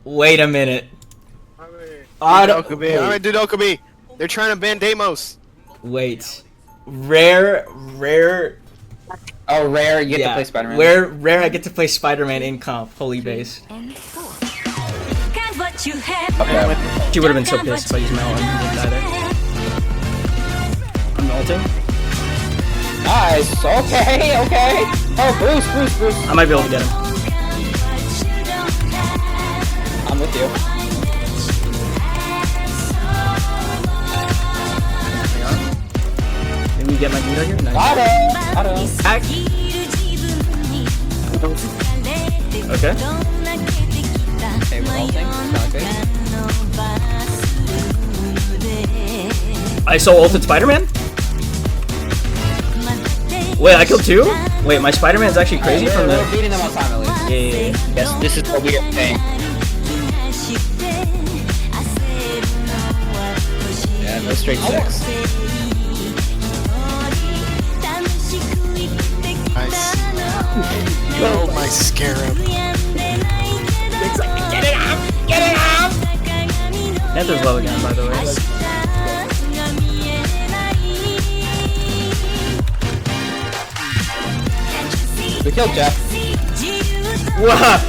Wait a minute. Dudokubi. They're trying to ban Deimos. Wait. Rare. Oh, rare, you get to play Spider-Man. Rare, I get to play Spider-Man in comp. Holy base. Okay. She would have been so pissed if I used my ult and didn't die there. I'm ulting. Nice. Okay. Oh, Bruce. I might be able to get him. I'm with you. Maybe we get my meter here? Nice. Got him. Hack. Okay. Okay, we're ulting. Okay. I so ulted Spider-Man? Wait, I killed two? Wait, my Spider-Man's actually crazy from the... We're beating them on time at least. Yeah. Yes, this is what we are saying. Yeah, no straight 6. Nice. Oh, my scarab. Get it out! Panther's low again, by the way. We killed Jeff. What?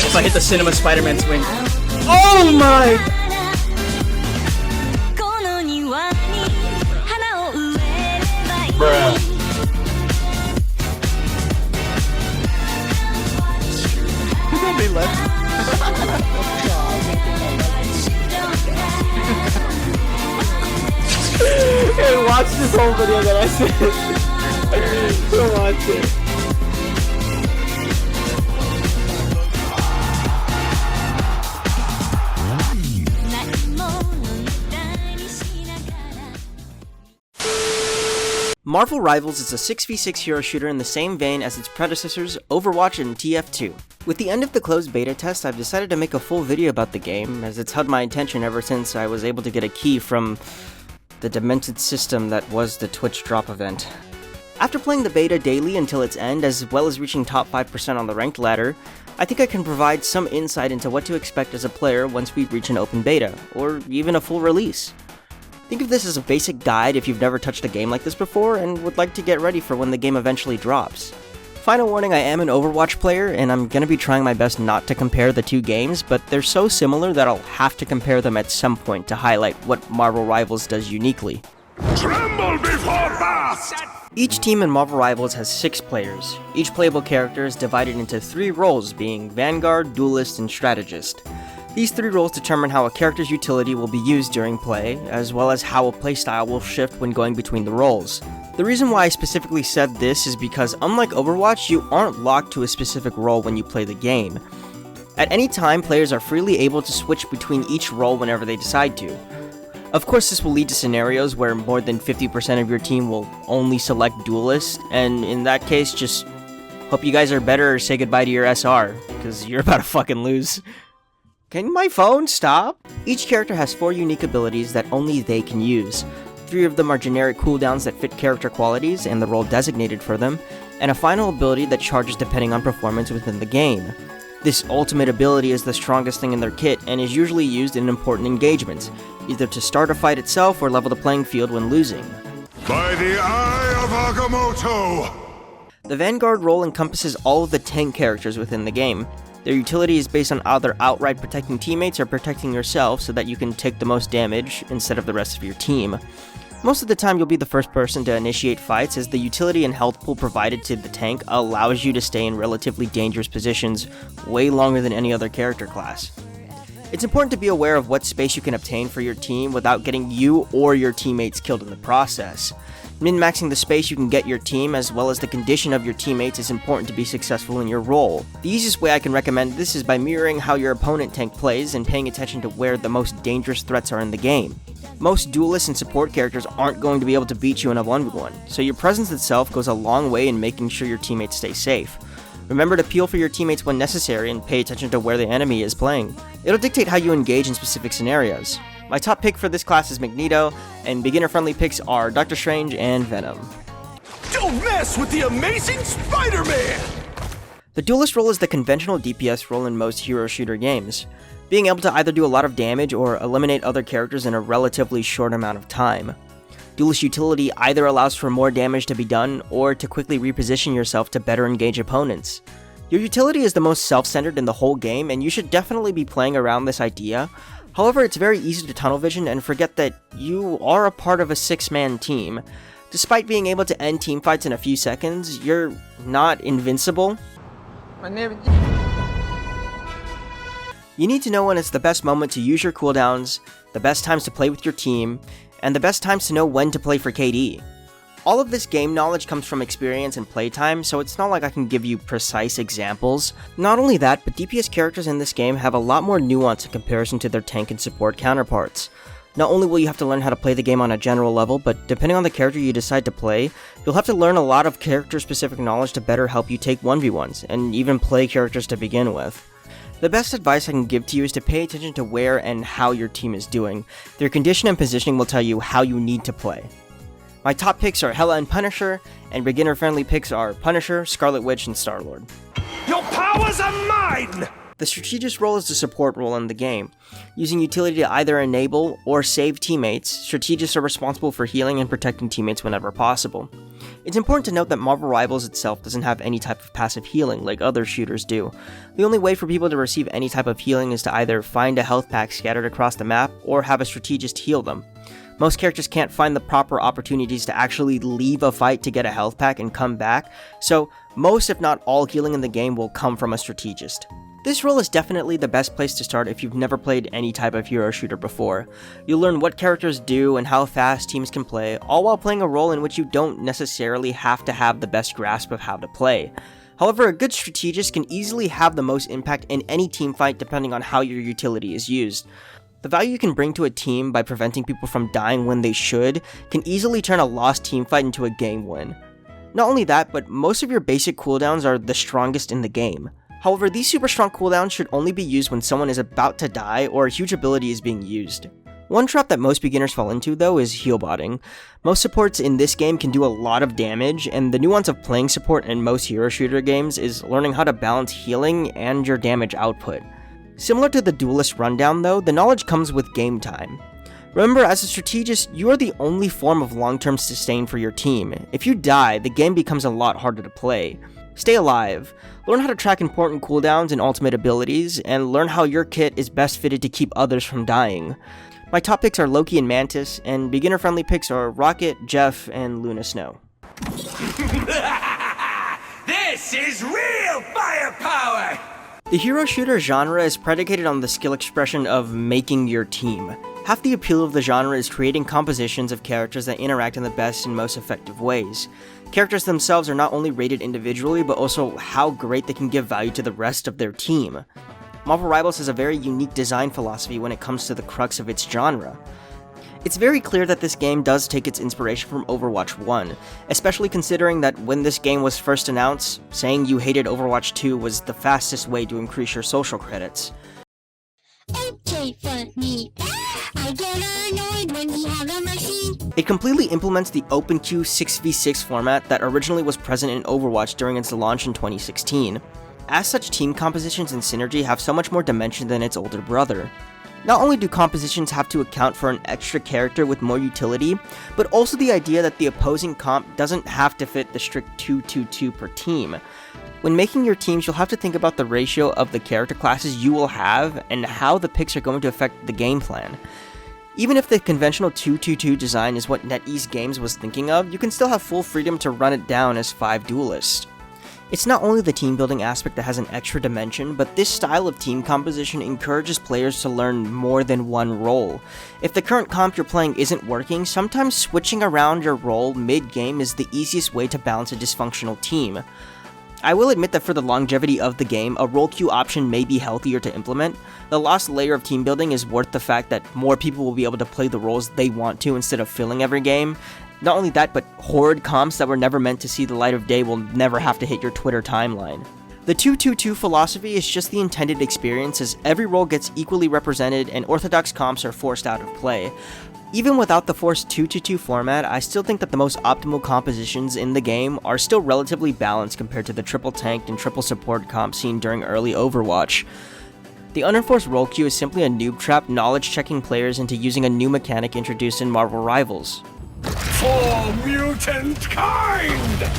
If I hit the cinema Spider-Man swing. Oh my! Bruh. They left. Hey, watch this whole video that I said. Go watch it. Marvel Rivals is a 6v6 hero shooter in the same vein as its predecessors Overwatch and TF2. With the end of the closed beta test, I've decided to make a full video about the game, as it's held my attention ever since I was able to get a key from the demented system that was the Twitch drop event. After playing the beta daily until its end, as well as reaching top 5% on the ranked ladder, I think I can provide some insight into what to expect as a player once we reach an open beta, or even a full release. Think of this as a basic guide if you've never touched a game like this before and would like to get ready for when the game eventually drops. Final warning, I am an Overwatch player, and I'm gonna be trying my best not to compare the two games, but they're so similar that I'll have to compare them at some point to highlight what Marvel Rivals does uniquely. Tremble before Bast! Each team in Marvel Rivals has 6 players. Each playable character is divided into 3 roles, being Vanguard, Duelist, and Strategist. These 3 roles determine how a character's utility will be used during play, as well as how a playstyle will shift when going between the roles. The reason why I specifically said this is because unlike Overwatch, you aren't locked to a specific role when you play the game. At any time, players are freely able to switch between each role whenever they decide to. Of course, this will lead to scenarios where more than 50% of your team will only select Duelist, and in that case, just hope you guys are better or say goodbye to your SR, because you're about to fucking lose. Can my phone stop? Each character has 4 unique abilities that only they can use. 3 of them are generic cooldowns that fit character qualities and the role designated for them, and a final ability that charges depending on performance within the game. This ultimate ability is the strongest thing in their kit and is usually used in important engagements, either to start a fight itself or level the playing field when losing. By the eye of Agamotto! The Vanguard role encompasses all of the tank characters within the game. Their utility is based on either outright protecting teammates or protecting yourself so that you can take the most damage instead of the rest of your team. Most of the time you'll be the first person to initiate fights, as the utility and health pool provided to the tank allows you to stay in relatively dangerous positions way longer than any other character class. It's important to be aware of what space you can obtain for your team without getting you or your teammates killed in the process. Min-maxing the space you can get your team, as well as the condition of your teammates, is important to be successful in your role. The easiest way I can recommend this is by mirroring how your opponent tank plays and paying attention to where the most dangerous threats are in the game. Most duelists and support characters aren't going to be able to beat you in a 1v1, so your presence itself goes a long way in making sure your teammates stay safe. Remember to peel for your teammates when necessary and pay attention to where the enemy is playing. It'll dictate how you engage in specific scenarios. My top pick for this class is Magneto, and beginner-friendly picks are Doctor Strange and Venom. Don't mess with the amazing Spider-Man! The Duelist role is the conventional DPS role in most hero shooter games, being able to either do a lot of damage or eliminate other characters in a relatively short amount of time. Duelist utility either allows for more damage to be done, or to quickly reposition yourself to better engage opponents. Your utility is the most self-centered in the whole game, and you should definitely be playing around this idea. However, it's very easy to tunnel vision and forget that you are a part of a 6-man team. Despite being able to end teamfights in a few seconds, you're not invincible. You need to know when it's the best moment to use your cooldowns, the best times to play with your team, and the best times to know when to play for KD. All of this game knowledge comes from experience and playtime, so it's not like I can give you precise examples. Not only that, but DPS characters in this game have a lot more nuance in comparison to their tank and support counterparts. Not only will you have to learn how to play the game on a general level, but depending on the character you decide to play, you'll have to learn a lot of character-specific knowledge to better help you take 1v1s, and even play characters to begin with. The best advice I can give to you is to pay attention to where and how your team is doing. Their condition and positioning will tell you how you need to play. My top picks are Hela and Punisher, and beginner-friendly picks are Punisher, Scarlet Witch, and Star-Lord. Your powers are mine! The strategist role is the support role in the game. Using utility to either enable or save teammates, strategists are responsible for healing and protecting teammates whenever possible. It's important to note that Marvel Rivals itself doesn't have any type of passive healing like other shooters do. The only way for people to receive any type of healing is to either find a health pack scattered across the map or have a strategist heal them. Most characters can't find the proper opportunities to actually leave a fight to get a health pack and come back, so most if not all healing in the game will come from a strategist. This role is definitely the best place to start if you've never played any type of hero shooter before. You'll learn what characters do and how fast teams can play, all while playing a role in which you don't necessarily have to have the best grasp of how to play. However, a good strategist can easily have the most impact in any teamfight depending on how your utility is used. The value you can bring to a team by preventing people from dying when they should can easily turn a lost teamfight into a game win. Not only that, but most of your basic cooldowns are the strongest in the game. However, these super strong cooldowns should only be used when someone is about to die or a huge ability is being used. One trap that most beginners fall into though is healbotting. Most supports in this game can do a lot of damage, and the nuance of playing support in most hero shooter games is learning how to balance healing and your damage output. Similar to the Duelist rundown though, the knowledge comes with game time. Remember, as a strategist, you are the only form of long-term sustain for your team. If you die, the game becomes a lot harder to play. Stay alive, learn how to track important cooldowns and ultimate abilities, and learn how your kit is best fitted to keep others from dying. My top picks are Loki and Mantis, and beginner-friendly picks are Rocket, Jeff, and Luna Snow. This is real firepower! The hero shooter genre is predicated on the skill expression of making your team. Half the appeal of the genre is creating compositions of characters that interact in the best and most effective ways. Characters themselves are not only rated individually, but also how great they can give value to the rest of their team. Marvel Rivals has a very unique design philosophy when it comes to the crux of its genre. It's very clear that this game does take its inspiration from Overwatch 1, especially considering that when this game was first announced, saying you hated Overwatch 2 was the fastest way to increase your social credits. It completely implements the open queue 6v6 format that originally was present in Overwatch during its launch in 2016. As such, team compositions and synergy have so much more dimension than its older brother. Not only do compositions have to account for an extra character with more utility, but also the idea that the opposing comp doesn't have to fit the strict 2-2-2 per team. When making your teams, you'll have to think about the ratio of the character classes you will have and how the picks are going to affect the game plan. Even if the conventional 2-2-2 design is what NetEase Games was thinking of, you can still have full freedom to run it down as 5 Duelists. It's not only the team building aspect that has an extra dimension, but this style of team composition encourages players to learn more than one role. If the current comp you're playing isn't working, sometimes switching around your role mid-game is the easiest way to balance a dysfunctional team. I will admit that for the longevity of the game, a role queue option may be healthier to implement. The lost layer of team building is worth the fact that more people will be able to play the roles they want to instead of filling every game. Not only that, but horrid comps that were never meant to see the light of day will never have to hit your Twitter timeline. The 2-2-2 philosophy is just the intended experience, as every role gets equally represented and orthodox comps are forced out of play. Even without the forced 2-2-2 format, I still think that the most optimal compositions in the game are still relatively balanced compared to the triple tanked and triple support comp seen during early Overwatch. The unenforced role queue is simply a noob trap knowledge-checking players into using a new mechanic introduced in Marvel Rivals. For mutant kind!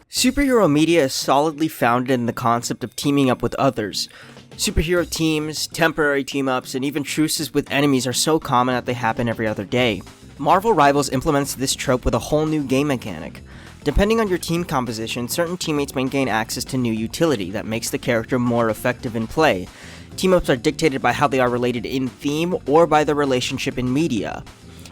Superhero media is solidly founded in the concept of teaming up with others. Superhero teams, temporary team-ups, and even truces with enemies are so common that they happen every other day. Marvel Rivals implements this trope with a whole new game mechanic. Depending on your team composition, certain teammates may gain access to new utility that makes the character more effective in play. Team-ups are dictated by how they are related in theme or by their relationship in media.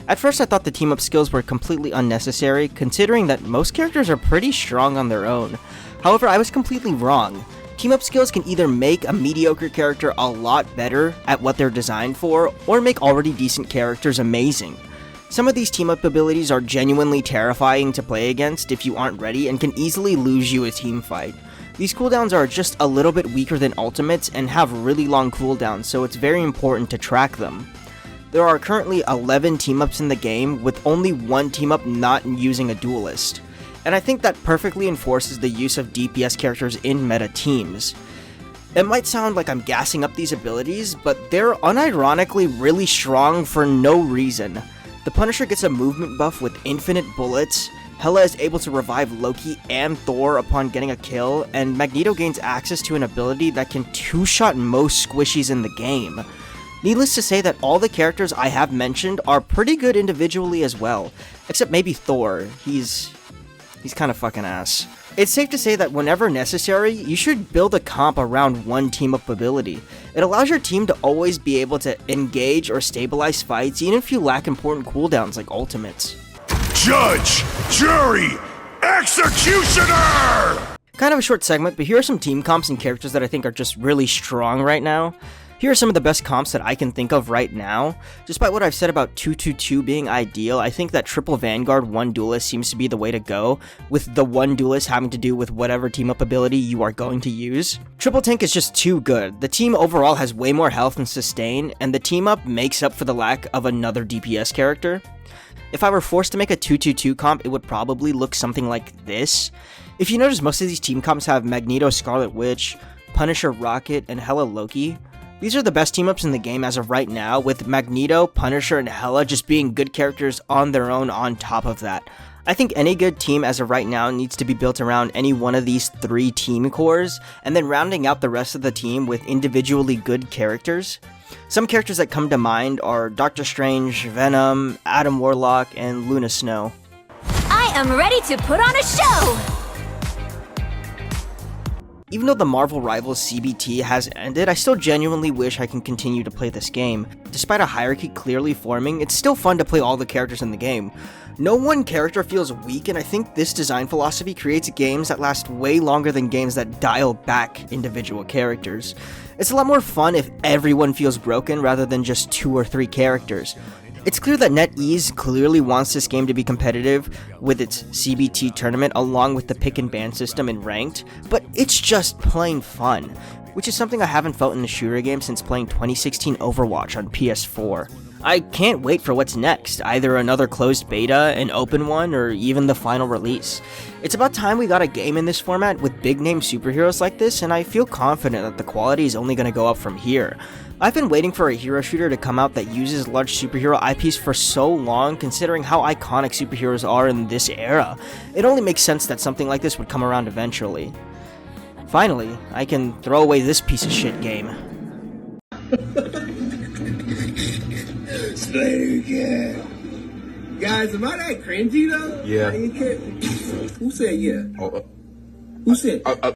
At first I thought the team-up skills were completely unnecessary, considering that most characters are pretty strong on their own. However, I was completely wrong. Team-up skills can either make a mediocre character a lot better at what they're designed for, or make already decent characters amazing. Some of these team-up abilities are genuinely terrifying to play against if you aren't ready and can easily lose you a team fight. These cooldowns are just a little bit weaker than ultimates and have really long cooldowns, so it's very important to track them. There are currently 11 team-ups in the game, with only one team-up not using a Duelist. And I think that perfectly enforces the use of DPS characters in meta teams. It might sound like I'm gassing up these abilities, but they're unironically really strong for no reason. The Punisher gets a movement buff with infinite bullets, Hela is able to revive Loki and Thor upon getting a kill, and Magneto gains access to an ability that can two-shot most squishies in the game. Needless to say that all the characters I have mentioned are pretty good individually as well, except maybe Thor. He's kind of fucking ass. It's safe to say that whenever necessary, you should build a comp around one team-up ability. It allows your team to always be able to engage or stabilize fights even if you lack important cooldowns like ultimates. Judge, jury, executioner! Kind of a short segment, but here are some team comps and characters that I think are just really strong right now. Here are some of the best comps that I can think of right now. Despite what I've said about 2-2-2 being ideal, I think that triple Vanguard 1 Duelist seems to be the way to go, with the 1 Duelist having to do with whatever team-up ability you are going to use. Triple Tank is just too good. The team overall has way more health and sustain, and the team-up makes up for the lack of another DPS character. If I were forced to make a 2-2-2 comp, it would probably look something like this. If you notice, most of these team comps have Magneto Scarlet Witch, Punisher Rocket, and Hela Loki. These are the best team-ups in the game as of right now, with Magneto, Punisher, and Hela just being good characters on their own on top of that. I think any good team as of right now needs to be built around any one of these 3 team cores, and then rounding out the rest of the team with individually good characters. Some characters that come to mind are Doctor Strange, Venom, Adam Warlock, and Luna Snow. I am ready to put on a show! Even though the Marvel Rivals CBT has ended, I still genuinely wish I can continue to play this game. Despite a hierarchy clearly forming, it's still fun to play all the characters in the game. No one character feels weak, and I think this design philosophy creates games that last way longer than games that dial back individual characters. It's a lot more fun if everyone feels broken rather than just 2 or 3 characters. It's clear that NetEase clearly wants this game to be competitive with its CBT tournament along with the pick and ban system in ranked, but it's just plain fun, which is something I haven't felt in a shooter game since playing 2016 Overwatch on PS4. I can't wait for what's next, either another closed beta, an open one, or even the final release. It's about time we got a game in this format with big name superheroes like this, and I feel confident that the quality is only going to go up from here. I've been waiting for a hero shooter to come out that uses large superhero IPs for so long, considering how iconic superheroes are in this era. It only makes sense that something like this would come around eventually. Finally, I can throw away this piece of shit game. Slay again. Guys, am I that cringy though? Yeah. Who said yeah? Who said?